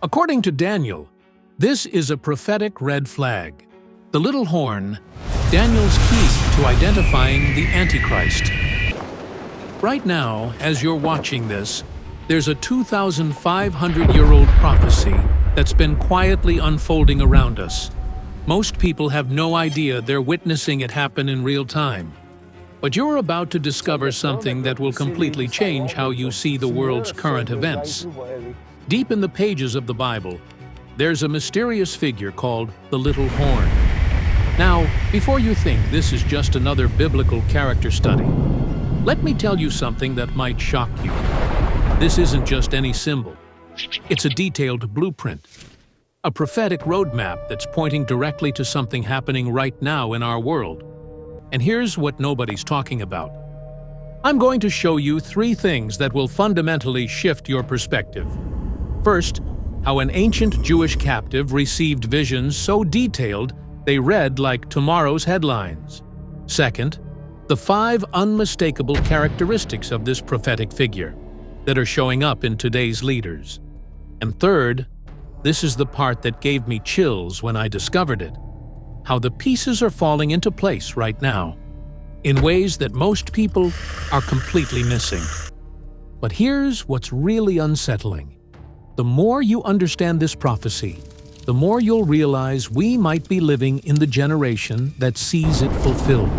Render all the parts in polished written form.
According to Daniel, this is a prophetic red flag. The little horn, Daniel's key to identifying the Antichrist. Right now, as you're watching this, there's a 2,500-year-old prophecy that's been quietly unfolding around us. Most people have no idea they're witnessing it happen in real time. But you're about to discover something that will completely change how you see the world's current events. Deep in the pages of the Bible, there's a mysterious figure called the Little Horn. Now, before you think this is just another biblical character study, let me tell you something that might shock you. This isn't just any symbol. It's a detailed blueprint, a prophetic roadmap that's pointing directly to something happening right now in our world. And here's what nobody's talking about. I'm going to show you 3 things that will fundamentally shift your perspective. First, how an ancient Jewish captive received visions so detailed they read like tomorrow's headlines. Second, the 5 unmistakable characteristics of this prophetic figure that are showing up in today's leaders. And third, this is the part that gave me chills when I discovered it, how the pieces are falling into place right now, in ways that most people are completely missing. But here's what's really unsettling. The more you understand this prophecy, the more you'll realize we might be living in the generation that sees it fulfilled.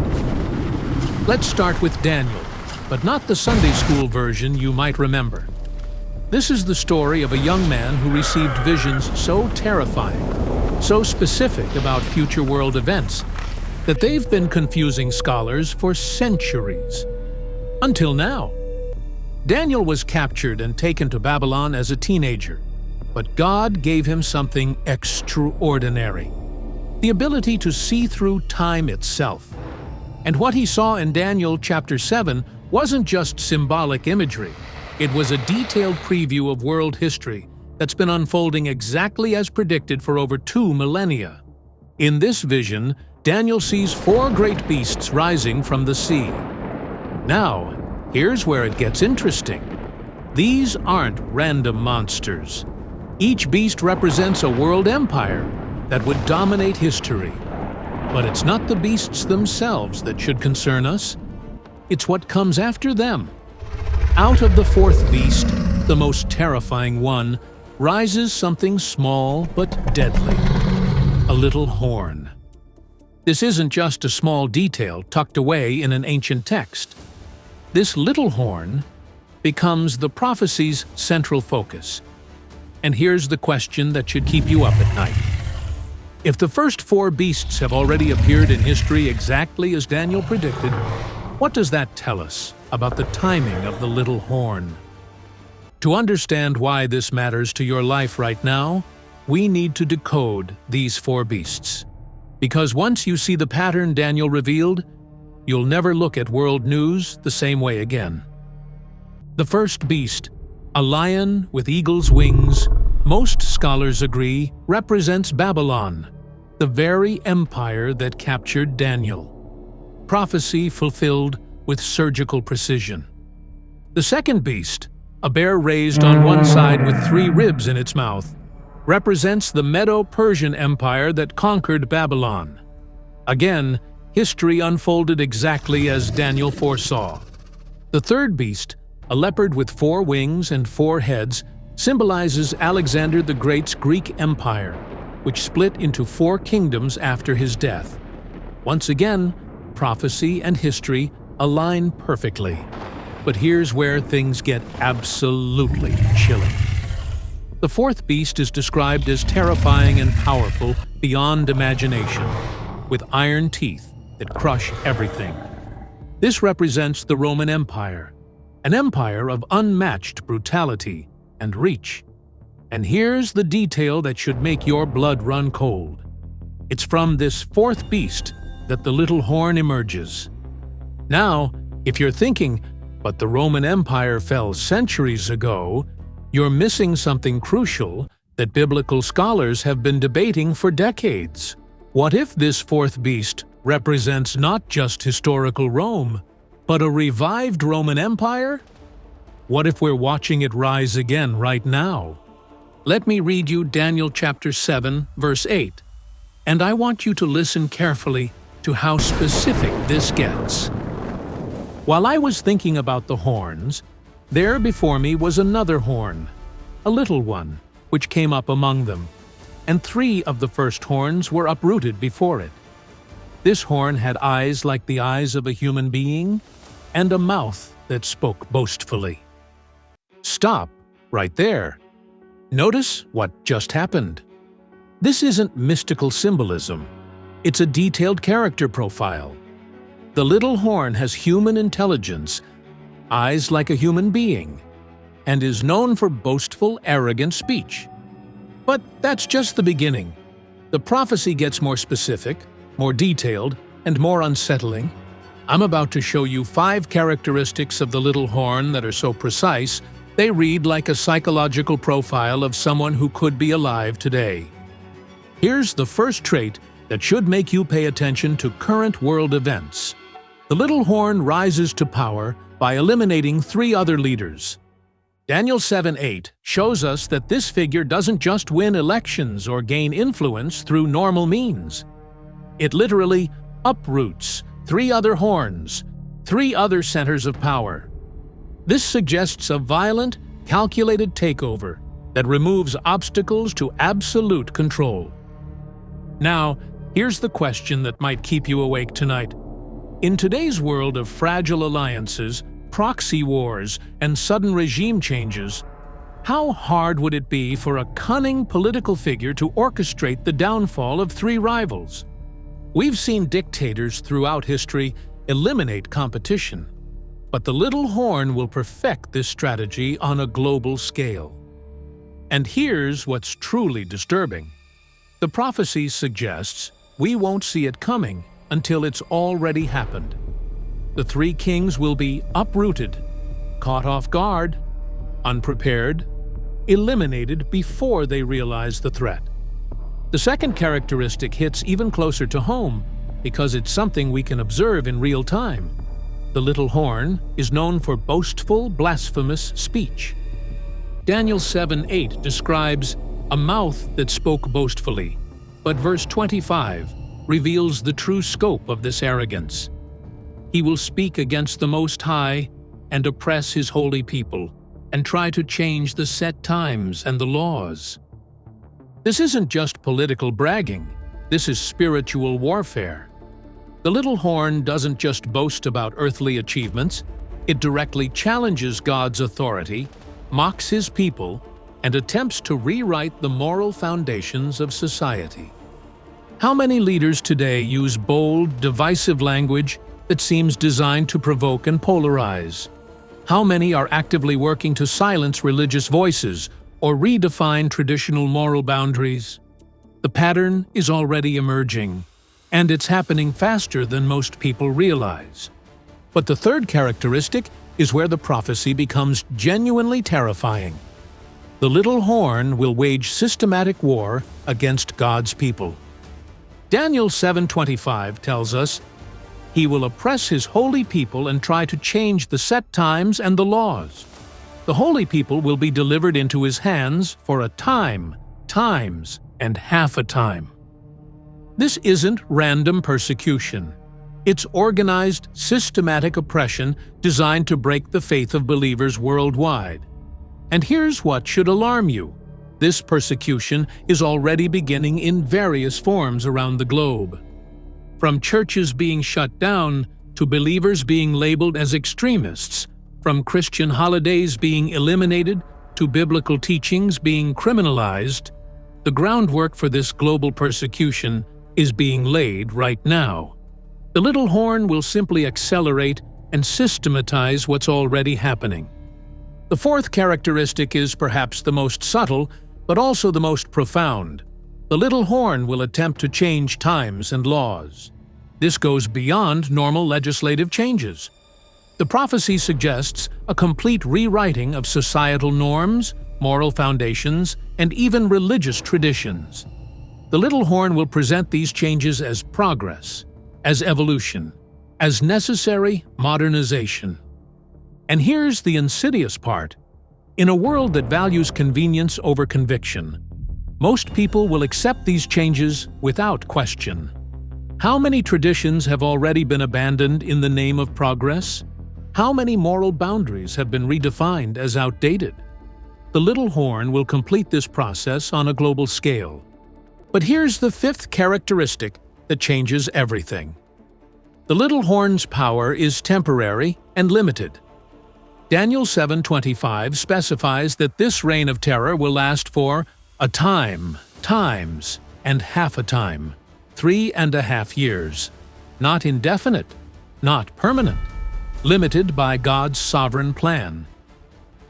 Let's start with Daniel, but not the Sunday school version you might remember. This is the story of a young man who received visions so terrifying, so specific about future world events, that they've been confusing scholars for centuries. Until now. Daniel was captured and taken to Babylon as a teenager, but God gave him something extraordinary: the ability to see through time itself. And what he saw in Daniel chapter 7 wasn't just symbolic imagery. It was a detailed preview of world history that's been unfolding exactly as predicted for over 2 millennia. In this vision, Daniel sees 4 great beasts rising from the sea. Now, here's where it gets interesting. These aren't random monsters. Each beast represents a world empire that would dominate history. But it's not the beasts themselves that should concern us. It's what comes after them. Out of the 4th beast, the most terrifying one, rises something small but deadly: a little horn. This isn't just a small detail tucked away in an ancient text. This little horn becomes the prophecy's central focus. And here's the question that should keep you up at night. If the first 4 beasts have already appeared in history exactly as Daniel predicted, what does that tell us about the timing of the little horn? To understand why this matters to your life right now, we need to decode these 4 beasts. Because once you see the pattern Daniel revealed, you'll never look at world news the same way again. The first beast, a lion with eagle's wings, most scholars agree represents Babylon, the very empire that captured Daniel. Prophecy fulfilled with surgical precision. The second beast, a bear raised on one side with 3 ribs in its mouth, represents the Medo-Persian Empire that conquered Babylon. Again, history unfolded exactly as Daniel foresaw. The third beast, a leopard with 4 wings and 4 heads, symbolizes Alexander the Great's Greek Empire, which split into 4 kingdoms after his death. Once again, prophecy and history align perfectly. But here's where things get absolutely chilling. The 4th beast is described as terrifying and powerful beyond imagination, with iron teeth that crush everything. This represents the Roman Empire, an empire of unmatched brutality and reach. And here's the detail that should make your blood run cold. It's from this 4th beast that the little horn emerges. Now, if you're thinking, but the Roman Empire fell centuries ago, you're missing something crucial that biblical scholars have been debating for decades. What if this 4th beast represents not just historical Rome, but a revived Roman Empire? What if we're watching it rise again right now? let me read you Daniel chapter 7, verse 8. And I want you to listen carefully to how specific this gets. While I was thinking about the horns, there before me was another horn, a little one, which came up among them, and 3 of the first horns were uprooted before it. This horn had eyes like the eyes of a human being, and a mouth that spoke boastfully. Stop right there. Notice what just happened. This isn't mystical symbolism. It's a detailed character profile. The little horn has human intelligence, eyes like a human being, and is known for boastful, arrogant speech. But that's just the beginning. The prophecy gets more specific, more detailed, and more unsettling. I'm about to show you 5 characteristics of the little horn that are so precise, they read like a psychological profile of someone who could be alive today. Here's the first trait that should make you pay attention to current world events. The little horn rises to power by eliminating 3 other leaders. Daniel 7:8 shows us that this figure doesn't just win elections or gain influence through normal means. It literally uproots 3 other horns, 3 other centers of power. This suggests a violent, calculated takeover that removes obstacles to absolute control. Now, here's the question that might keep you awake tonight. In today's world of fragile alliances, proxy wars, and sudden regime changes, how hard would it be for a cunning political figure to orchestrate the downfall of 3 rivals? We've seen dictators throughout history eliminate competition, but the little horn will perfect this strategy on a global scale. And here's what's truly disturbing. The prophecy suggests we won't see it coming until it's already happened. The 3 kings will be uprooted, caught off guard, unprepared, eliminated before they realize the threat. The second characteristic hits even closer to home because it's something we can observe in real time. The little horn is known for boastful, blasphemous speech. Daniel 7:8 describes a mouth that spoke boastfully, but verse 25 reveals the true scope of this arrogance. He will speak against the Most High and oppress his holy people, and try to change the set times and the laws. This isn't just political bragging, this is spiritual warfare. The little horn doesn't just boast about earthly achievements, it directly challenges God's authority, mocks his people, and attempts to rewrite the moral foundations of society. How many leaders today use bold, divisive language that seems designed to provoke and polarize? How many are actively working to silence religious voices or redefine traditional moral boundaries? The pattern is already emerging, and it's happening faster than most people realize. But the third characteristic is where the prophecy becomes genuinely terrifying. The little horn will wage systematic war against God's people. Daniel 7:25 tells us, "He will oppress his holy people and try to change the set times and the laws. The holy people will be delivered into his hands for a time, times, and half a time." This isn't random persecution. It's organized, systematic oppression designed to break the faith of believers worldwide. And here's what should alarm you. This persecution is already beginning in various forms around the globe. From churches being shut down to believers being labeled as extremists, from Christian holidays being eliminated to biblical teachings being criminalized, the groundwork for this global persecution is being laid right now. The little horn will simply accelerate and systematize what's already happening. The fourth characteristic is perhaps the most subtle, but also the most profound. The little horn will attempt to change times and laws. This goes beyond normal legislative changes. The prophecy suggests a complete rewriting of societal norms, moral foundations, and even religious traditions. The little horn will present these changes as progress, as evolution, as necessary modernization. And here's the insidious part. In a world that values convenience over conviction, most people will accept these changes without question. How many traditions have already been abandoned in the name of progress? How many moral boundaries have been redefined as outdated? The little horn will complete this process on a global scale. But here's the fifth characteristic that changes everything. The little horn's power is temporary and limited. Daniel 7:25 specifies that this reign of terror will last for a time, times, and half a time, 3.5 years. Not indefinite, not permanent, limited by God's sovereign plan.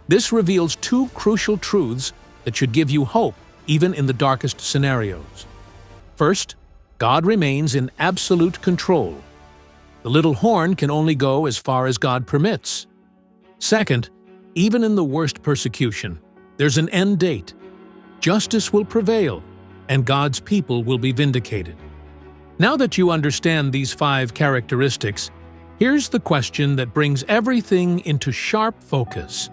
This reveals two crucial truths that should give you hope even in the darkest scenarios. First, God remains in absolute control. The little horn can only go as far as God permits. Second, even in the worst persecution, there's an end date. Justice will prevail, and God's people will be vindicated. Now that you understand these 5 characteristics, here's the question that brings everything into sharp focus.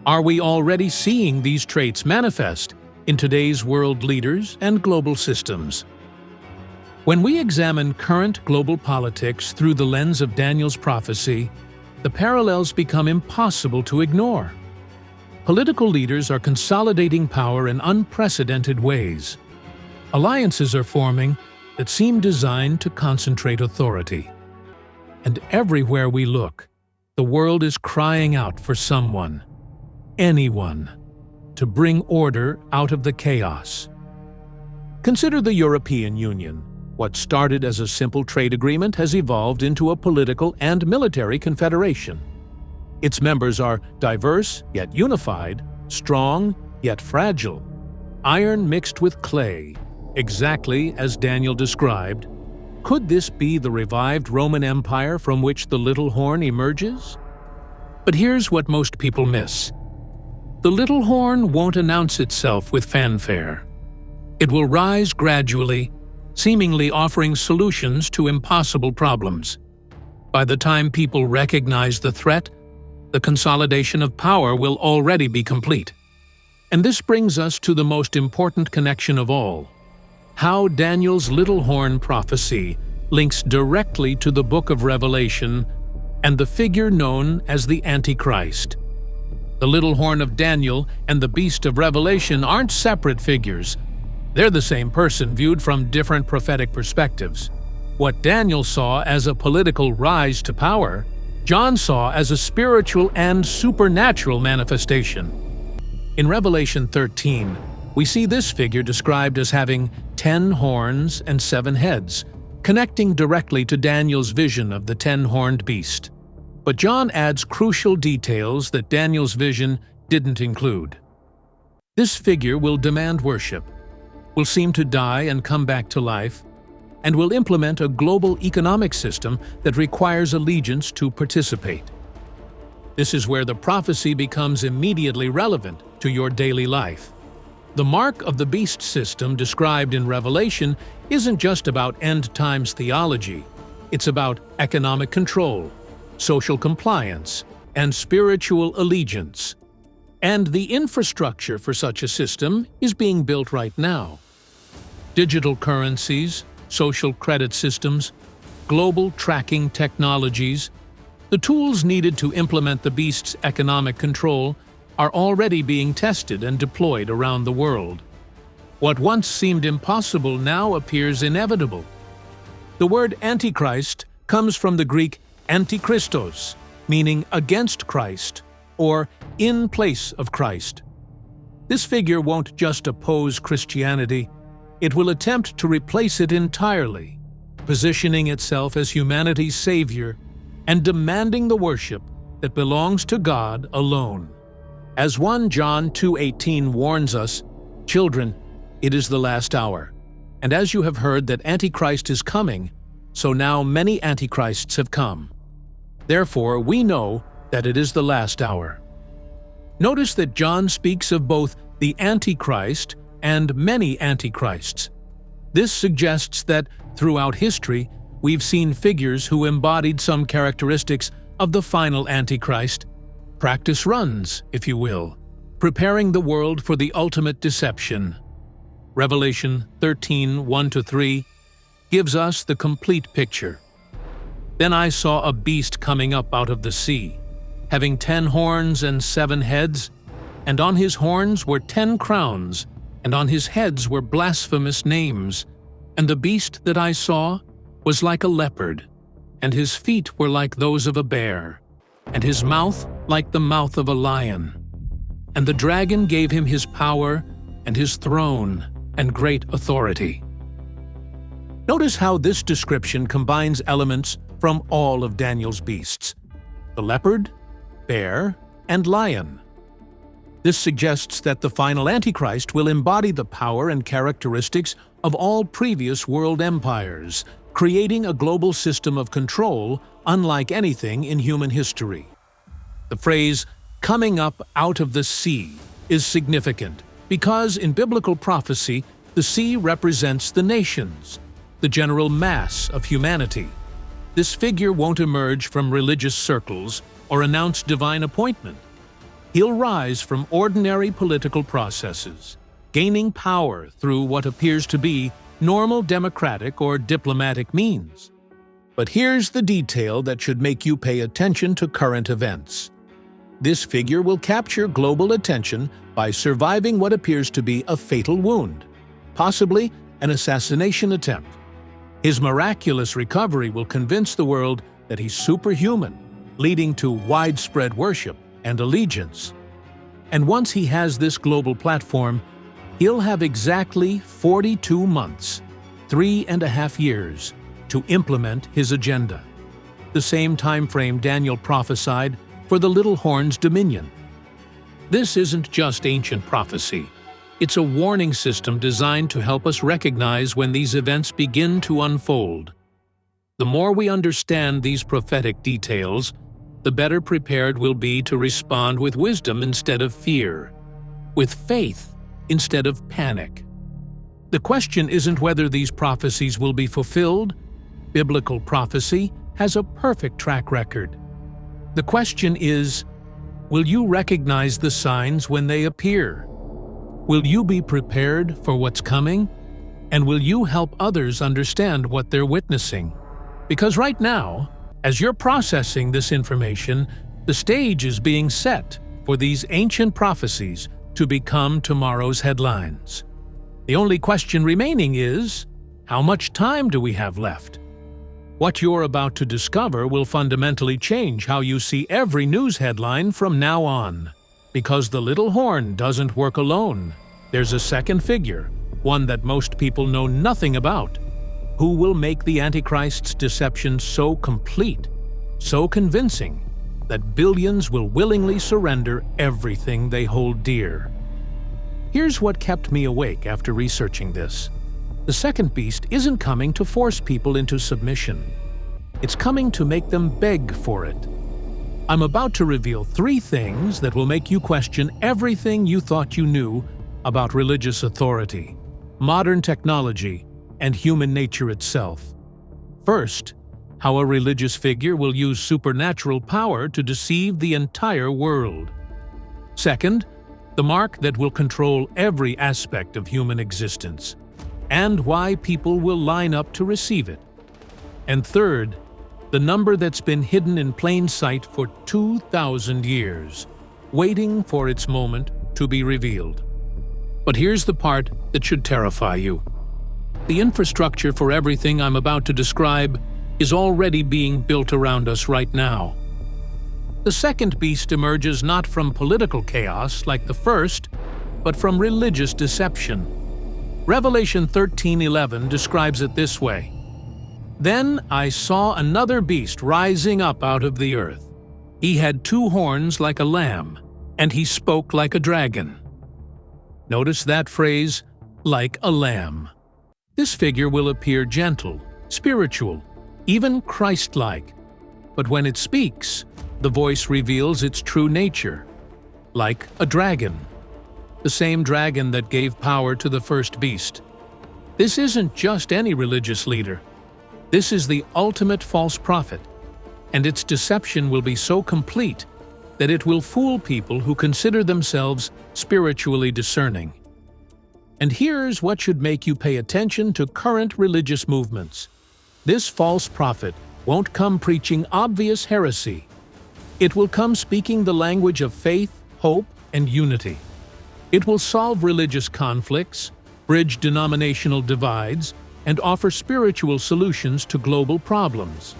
Are we already seeing these traits manifest in today's world leaders and global systems? When we examine current global politics through the lens of Daniel's prophecy, the parallels become impossible to ignore. Political leaders are consolidating power in unprecedented ways. Alliances are forming that seem designed to concentrate authority. And everywhere we look, the world is crying out for someone, anyone, to bring order out of the chaos. Consider the European Union. What started as a simple trade agreement has evolved into a political and military confederation. Its members are diverse yet unified, strong yet fragile, iron mixed with clay, exactly as Daniel described. Could this be the revived Roman Empire from which the little horn emerges? But here's what most people miss. The little horn won't announce itself with fanfare. It will rise gradually, seemingly offering solutions to impossible problems. By the time people recognize the threat, the consolidation of power will already be complete. And this brings us to the most important connection of all: how Daniel's little horn prophecy links directly to the book of Revelation and the figure known as the Antichrist. The little horn of Daniel and the beast of Revelation aren't separate figures. They're the same person viewed from different prophetic perspectives. What Daniel saw as a political rise to power, John saw as a spiritual and supernatural manifestation. In Revelation 13, we see this figure described as having 10 horns and 7 heads, connecting directly to Daniel's vision of the 10-horned beast. But John adds crucial details that Daniel's vision didn't include. This figure will demand worship, will seem to die and come back to life, and will implement a global economic system that requires allegiance to participate. This is where the prophecy becomes immediately relevant to your daily life. The mark of the beast system described in Revelation isn't just about end-times theology. It's about economic control, social compliance, and spiritual allegiance. And the infrastructure for such a system is being built right now. Digital currencies, social credit systems, global tracking technologies, the tools needed to implement the beast's economic control are already being tested and deployed around the world. What once seemed impossible now appears inevitable. The word Antichrist comes from the Greek Antichristos, meaning against Christ, or in place of Christ. This figure won't just oppose Christianity, it will attempt to replace it entirely, positioning itself as humanity's savior and demanding the worship that belongs to God alone. As 1 John 2:18 warns us, "Children, it is the last hour. And as you have heard that Antichrist is coming, so now many Antichrists have come. Therefore we know that it is the last hour." Notice that John speaks of both the Antichrist and many Antichrists. This suggests that, throughout history, we've seen figures who embodied some characteristics of the final Antichrist. Practice runs, if you will. preparing the world for the ultimate deception. Revelation 13:1-3 gives us the complete picture. Then I saw a beast coming up out of the sea, having 10 horns and 7 heads, and on his horns were 10 crowns, and on his heads were blasphemous names. And the beast that I saw was like a leopard, and his feet were like those of a bear, and his mouth like the mouth of a lion. And the dragon gave him his power and his throne and great authority. Notice how this description combines elements from all of Daniel's beasts: the leopard, bear, and lion. This suggests that the final Antichrist will embody the power and characteristics of all previous world empires, creating a global system of control unlike anything in human history. The phrase, "coming up out of the sea," is significant because in biblical prophecy, the sea represents the nations, the general mass of humanity. This figure won't emerge from religious circles or announce divine appointment. He'll rise from ordinary political processes, gaining power through what appears to be normal democratic or diplomatic means. But here's the detail that should make you pay attention to current events. This figure will capture global attention by surviving what appears to be a fatal wound, possibly an assassination attempt. His miraculous recovery will convince the world that he's superhuman, leading to widespread worship and allegiance. And once he has this global platform, he'll have exactly 42 months, 3.5 years, to implement his agenda. The same time frame Daniel prophesied for the little horn's dominion. This isn't just ancient prophecy. It's a warning system designed to help us recognize when these events begin to unfold. The more we understand these prophetic details, the better prepared we'll be to respond with wisdom instead of fear, with faith instead of panic. The question isn't whether these prophecies will be fulfilled. Biblical prophecy has a perfect track record. The question is, will you recognize the signs when they appear? Will you be prepared for what's coming? And will you help others understand what they're witnessing? Because right now, as you're processing this information, the stage is being set for these ancient prophecies to become tomorrow's headlines. The only question remaining is, how much time do we have left? What you're about to discover will fundamentally change how you see every news headline from now on. Because the little horn doesn't work alone. There's a second figure, one that most people know nothing about, who will make the Antichrist's deception so complete, so convincing, that billions will willingly surrender everything they hold dear. Here's what kept me awake after researching this. The second beast isn't coming to force people into submission. It's coming to make them beg for it. I'm about to reveal 3 things that will make you question everything you thought you knew about religious authority, modern technology, and human nature itself. First, how a religious figure will use supernatural power to deceive the entire world. Second, the mark that will control every aspect of human existence, and why people will line up to receive it. And third, the number that's been hidden in plain sight for 2,000 years, waiting for its moment to be revealed. But here's the part that should terrify you. The infrastructure for everything I'm about to describe is already being built around us right now. The second beast emerges not from political chaos like the first, but from religious deception. Revelation 13:11 describes it this way: "Then I saw another beast rising up out of the earth. He had 2 horns like a lamb, and he spoke like a dragon." Notice that phrase, "like a lamb." This figure will appear gentle, spiritual, even Christ-like. But when it speaks, the voice reveals its true nature, like a dragon, the same dragon that gave power to the first beast. This isn't just any religious leader. This is the ultimate false prophet, and its deception will be so complete that it will fool people who consider themselves spiritually discerning. And here's what should make you pay attention to current religious movements. This false prophet won't come preaching obvious heresy. It will come speaking the language of faith, hope, and unity. It will solve religious conflicts, bridge denominational divides, and offer spiritual solutions to global problems.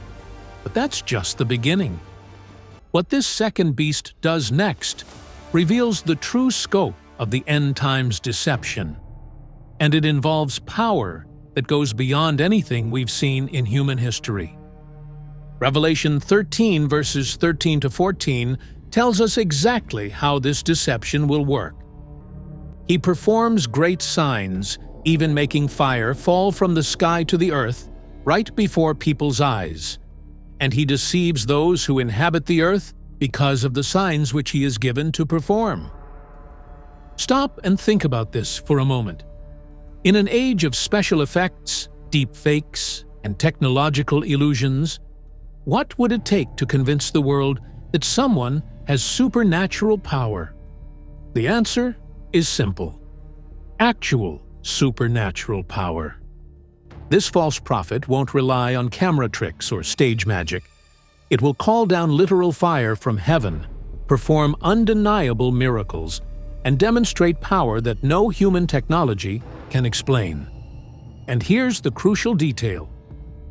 But that's just the beginning. What this second beast does next reveals the true scope of the end times deception. And it involves power that goes beyond anything we've seen in human history. Revelation 13 verses 13 to 14 tells us exactly how this deception will work. He performs great signs, even making fire fall from the sky to the earth, right before people's eyes. And he deceives those who inhabit the earth because of the signs which he is given to perform. Stop and think about this for a moment. In an age of special effects, deep fakes, and technological illusions, what would it take to convince the world that someone has supernatural power? The answer is simple: actual supernatural power. This false prophet won't rely on camera tricks or stage magic. It will call down literal fire from heaven, perform undeniable miracles, and demonstrate power that no human technology can explain. And here's the crucial detail: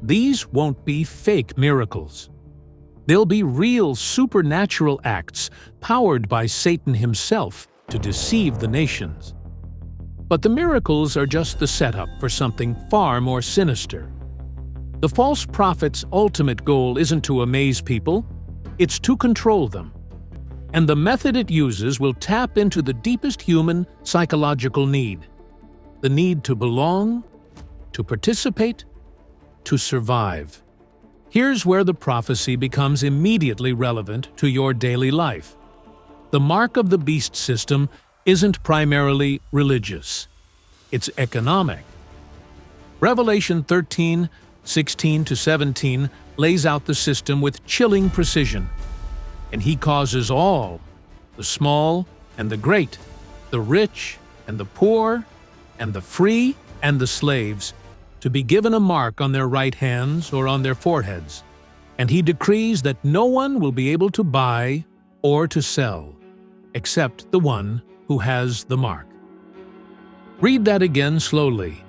these won't be fake miracles. They'll be real supernatural acts powered by Satan himself to deceive the nations. But the miracles are just the setup for something far more sinister. The false prophet's ultimate goal isn't to amaze people, it's to control them. And the method it uses will tap into the deepest human psychological need: the need to belong, to participate, to survive. Here's where the prophecy becomes immediately relevant to your daily life. The mark of the beast system isn't primarily religious. It's economic. Revelation 13, 16 to 17 lays out the system with chilling precision. And he causes all, the small and the great, the rich and the poor, and the free and the slaves, to be given a mark on their right hands or on their foreheads. And he decrees that no one will be able to buy or to sell, except the one who has the mark. Read that again slowly.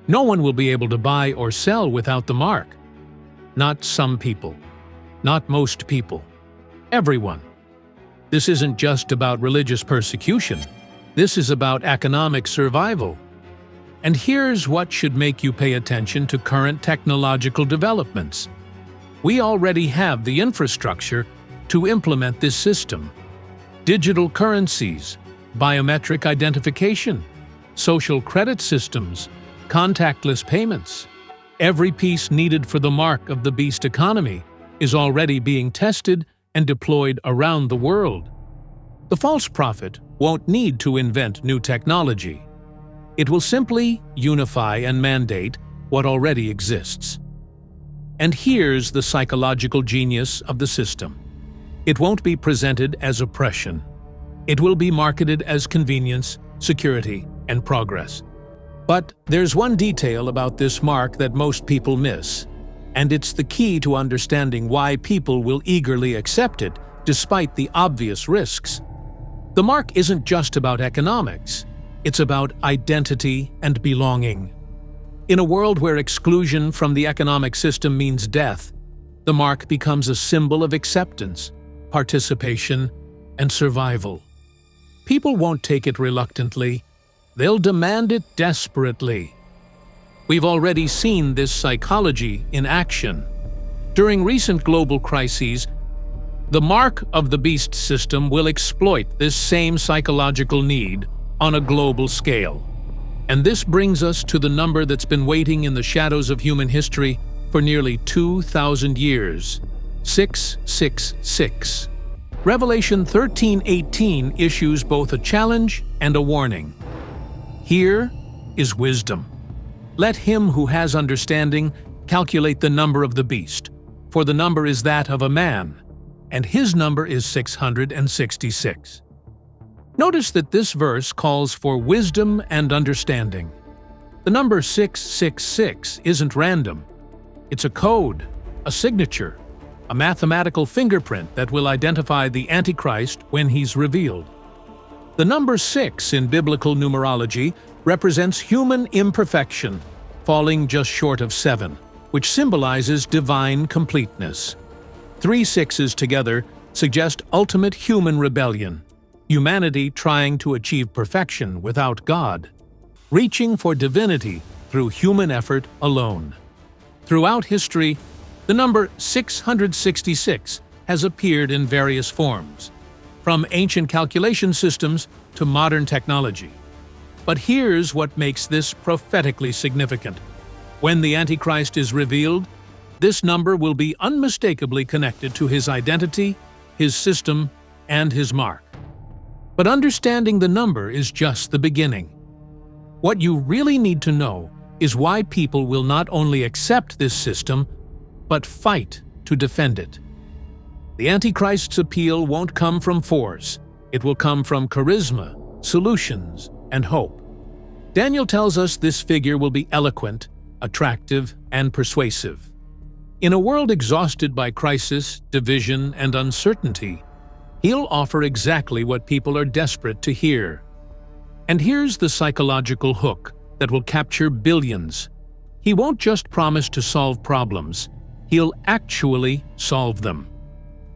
No one will be able to buy or sell without the mark. Not some people. Not most people. Everyone. This isn't just about religious persecution. This is about economic survival. And here's what should make you pay attention to current technological developments. We already have the infrastructure to implement this system. Digital currencies, biometric identification, social credit systems, contactless payments. Every piece needed for the mark of the beast economy is already being tested and deployed around the world. The false prophet won't need to invent new technology. It will simply unify and mandate what already exists. And here's the psychological genius of the system. It won't be presented as oppression. It will be marketed as convenience, security, and progress. But there's one detail about this mark that most people miss, and it's the key to understanding why people will eagerly accept it despite the obvious risks. The mark isn't just about economics. It's about identity and belonging. In a world where exclusion from the economic system means death, the mark becomes a symbol of acceptance, participation, and survival. People won't take it reluctantly. They'll demand it desperately. We've already seen this psychology in action. During recent global crises, the mark of the beast system will exploit this same psychological need on a global scale. And this brings us to the number that's been waiting in the shadows of human history for nearly 2,000 years: 666. Revelation 13:18 issues both a challenge and a warning. Here is wisdom. Let him who has understanding calculate the number of the beast, for the number is that of a man, and his number is 666. Notice that this verse calls for wisdom and understanding. The number 666 isn't random. It's a code, a signature, a mathematical fingerprint that will identify the Antichrist when he's revealed. The number 6 in biblical numerology represents human imperfection, falling just short of 7, which symbolizes divine completeness. 3 sixes together suggest ultimate human rebellion, humanity trying to achieve perfection without God, reaching for divinity through human effort alone. Throughout history, the number 666 has appeared in various forms, from ancient calculation systems to modern technology. But here's what makes this prophetically significant. When the Antichrist is revealed, this number will be unmistakably connected to his identity, his system, and his mark. But understanding the number is just the beginning. What you really need to know is why people will not only accept this system, but fight to defend it. The Antichrist's appeal won't come from force. It will come from charisma, solutions, and hope. Daniel tells us this figure will be eloquent, attractive, and persuasive. In a world exhausted by crisis, division, and uncertainty, he'll offer exactly what people are desperate to hear. And here's the psychological hook that will capture billions. He won't just promise to solve problems, he'll actually solve them.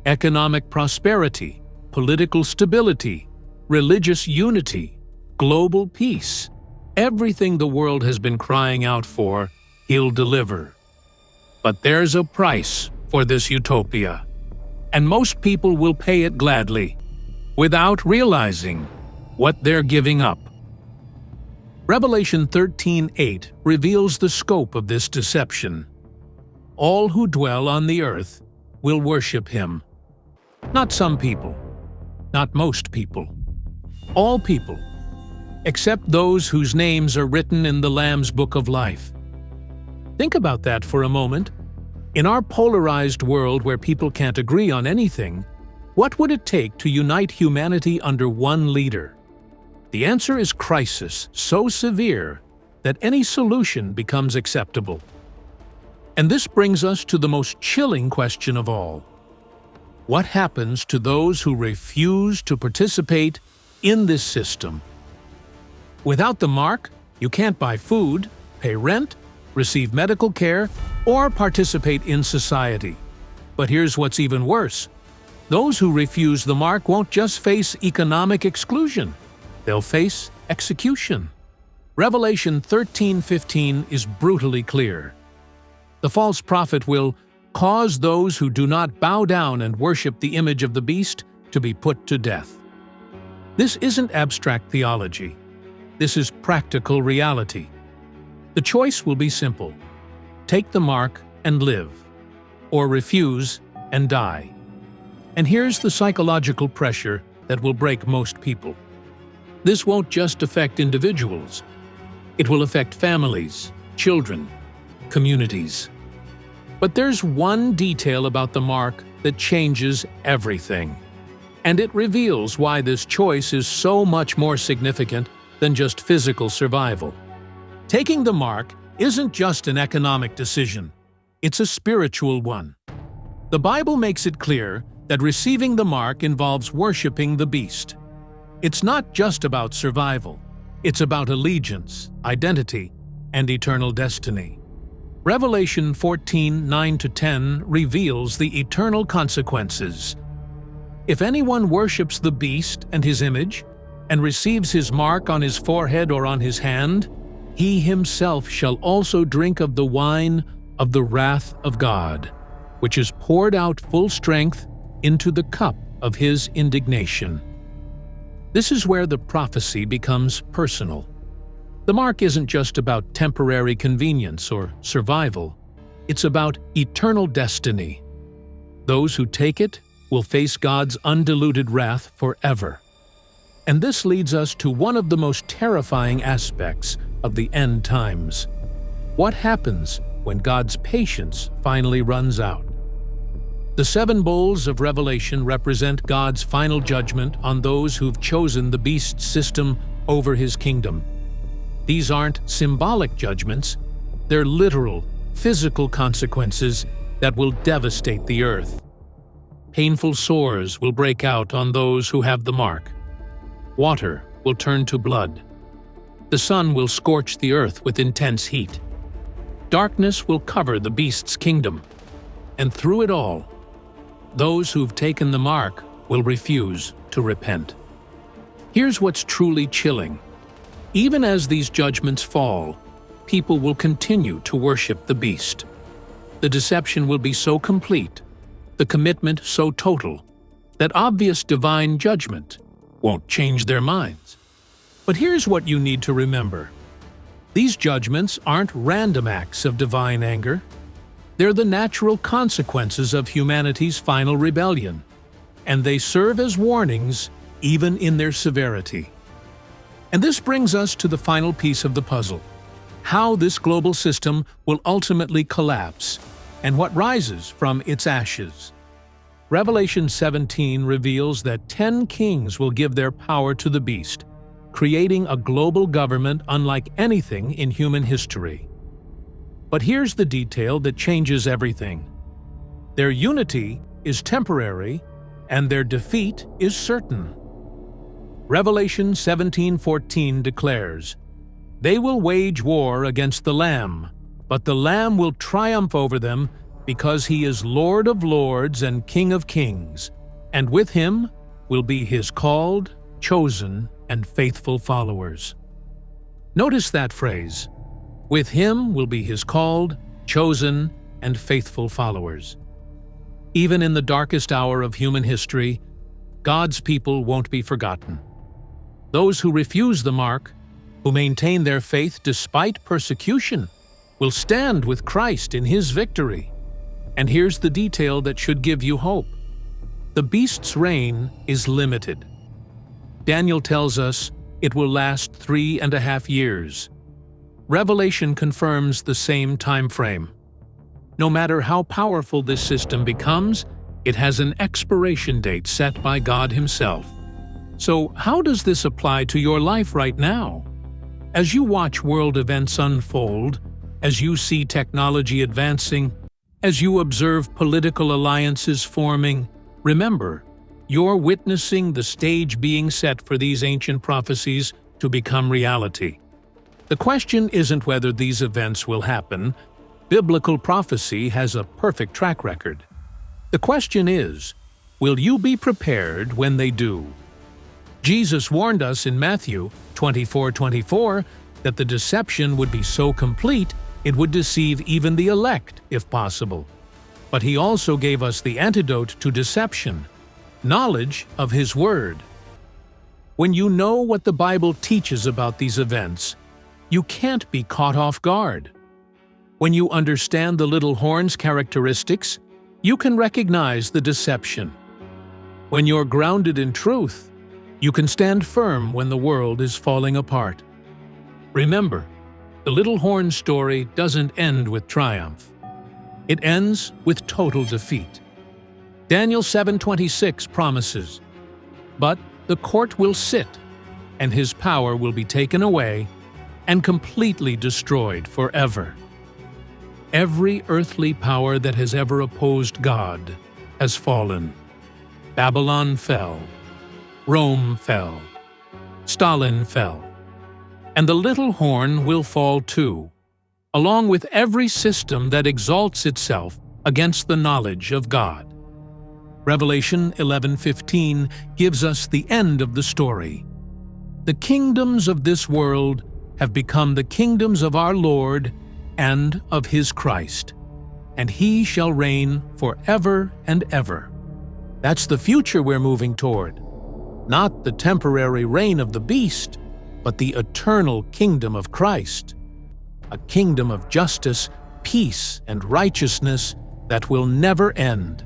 Economic prosperity, political stability, religious unity, global peace. Everything the world has been crying out for, he'll deliver. But there's a price for this utopia, and most people will pay it gladly, without realizing what they're giving up. Revelation 13:8 reveals the scope of this deception. All who dwell on the earth will worship him. Not some people, not most people, all people, except those whose names are written in the Lamb's Book of Life. Think about that for a moment. In our polarized world where people can't agree on anything, what would it take to unite humanity under one leader? The answer is crisis so severe that any solution becomes acceptable. And this brings us to the most chilling question of all. What happens to those who refuse to participate in this system? Without the mark, you can't buy food, pay rent, receive medical care, or participate in society. But here's what's even worse. Those who refuse the mark won't just face economic exclusion. They'll face execution. Revelation 13:15 is brutally clear. The false prophet will cause those who do not bow down and worship the image of the beast to be put to death. This isn't abstract theology. This is practical reality. The choice will be simple. Take the mark and live, or refuse and die. And here's the psychological pressure that will break most people. This won't just affect individuals. It will affect families, children, communities. But there's one detail about the mark that changes everything. And it reveals why this choice is so much more significant than just physical survival. Taking the mark isn't just an economic decision. It's a spiritual one. The Bible makes it clear that receiving the mark involves worshiping the beast. It's not just about survival. It's about allegiance, identity, and eternal destiny. Revelation 14:9-10 reveals the eternal consequences. If anyone worships the beast and his image, and receives his mark on his forehead or on his hand, he himself shall also drink of the wine of the wrath of God, which is poured out full strength into the cup of his indignation. This is where the prophecy becomes personal. The mark isn't just about temporary convenience or survival. It's about eternal destiny. Those who take it will face God's undiluted wrath forever. And this leads us to one of the most terrifying aspects of the end times. What happens when God's patience finally runs out? The 7 bowls of Revelation represent God's final judgment on those who've chosen the beast's system over his kingdom. These aren't symbolic judgments, they're literal, physical consequences that will devastate the earth. Painful sores will break out on those who have the mark. Water will turn to blood. The sun will scorch the earth with intense heat. Darkness will cover the beast's kingdom. And through it all, those who've taken the mark will refuse to repent. Here's what's truly chilling. Even as these judgments fall, people will continue to worship the beast. The deception will be so complete, the commitment so total, that obvious divine judgment won't change their minds. But here's what you need to remember. These judgments aren't random acts of divine anger. They're the natural consequences of humanity's final rebellion, and they serve as warnings even in their severity. And this brings us to the final piece of the puzzle: how this global system will ultimately collapse and what rises from its ashes. Revelation 17 reveals that 10 kings will give their power to the beast, creating a global government unlike anything in human history. But here's the detail that changes everything. Their unity is temporary, and their defeat is certain. Revelation 17:14 declares, "They will wage war against the Lamb, but the Lamb will triumph over them, because he is Lord of lords and King of kings, and with him will be his called, chosen, and faithful followers." Notice that phrase. With him will be his called, chosen, and faithful followers. Even in the darkest hour of human history, God's people won't be forgotten. Those who refuse the mark, who maintain their faith despite persecution, will stand with Christ in his victory. And here's the detail that should give you hope. The beast's reign is limited. Daniel tells us it will last 3.5 years. Revelation confirms the same time frame. No matter how powerful this system becomes, it has an expiration date set by God himself. So how does this apply to your life right now? As you watch world events unfold, as you see technology advancing, as you observe political alliances forming, remember, you're witnessing the stage being set for these ancient prophecies to become reality. The question isn't whether these events will happen. Biblical prophecy has a perfect track record. The question is, will you be prepared when they do? Jesus warned us in Matthew 24:24 that the deception would be so complete it would deceive even the elect, if possible. But he also gave us the antidote to deception: knowledge of his word. When you know what the Bible teaches about these events, you can't be caught off guard. When you understand the little horn's characteristics, you can recognize the deception. When you're grounded in truth, you can stand firm when the world is falling apart. Remember, the little horn story doesn't end with triumph. It ends with total defeat. Daniel 7:26 promises, "But the court will sit, and his power will be taken away and completely destroyed forever." Every earthly power that has ever opposed God has fallen. Babylon fell. Rome fell. Stalin fell. And the little horn will fall too, along with every system that exalts itself against the knowledge of God. Revelation 11:15 gives us the end of the story. The kingdoms of this world have become the kingdoms of our Lord and of his Christ, and he shall reign forever and ever. That's the future we're moving toward. Not the temporary reign of the beast, but the eternal kingdom of Christ. A kingdom of justice, peace, and righteousness that will never end.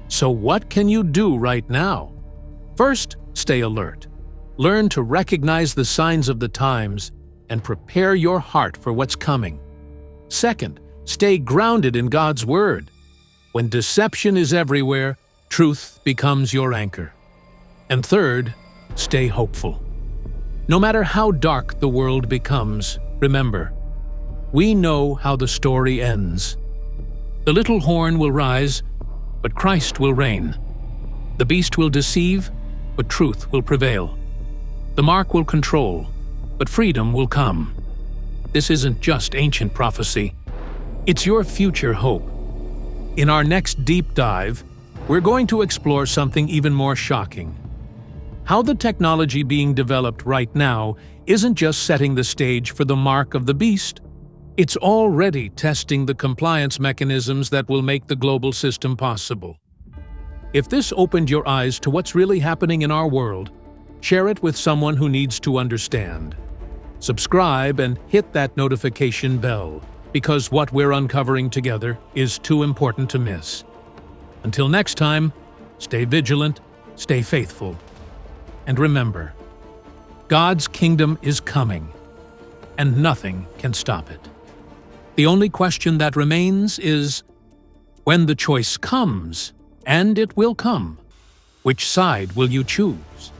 So what can you do right now? First, stay alert. Learn to recognize the signs of the times and prepare your heart for what's coming. Second, stay grounded in God's Word. When deception is everywhere, truth becomes your anchor. And third, stay hopeful. No matter how dark the world becomes, remember, we know how the story ends. The little horn will rise, but Christ will reign. The beast will deceive, but truth will prevail. The mark will control, but freedom will come. This isn't just ancient prophecy. It's your future hope. In our next deep dive, we're going to explore something even more shocking. How the technology being developed right now isn't just setting the stage for the mark of the beast. It's already testing the compliance mechanisms that will make the global system possible. If this opened your eyes to what's really happening in our world, share it with someone who needs to understand. Subscribe and hit that notification bell, because what we're uncovering together is too important to miss. Until next time, stay vigilant, stay faithful, and remember, God's kingdom is coming, and nothing can stop it. The only question that remains is, when the choice comes, and it will come, which side will you choose?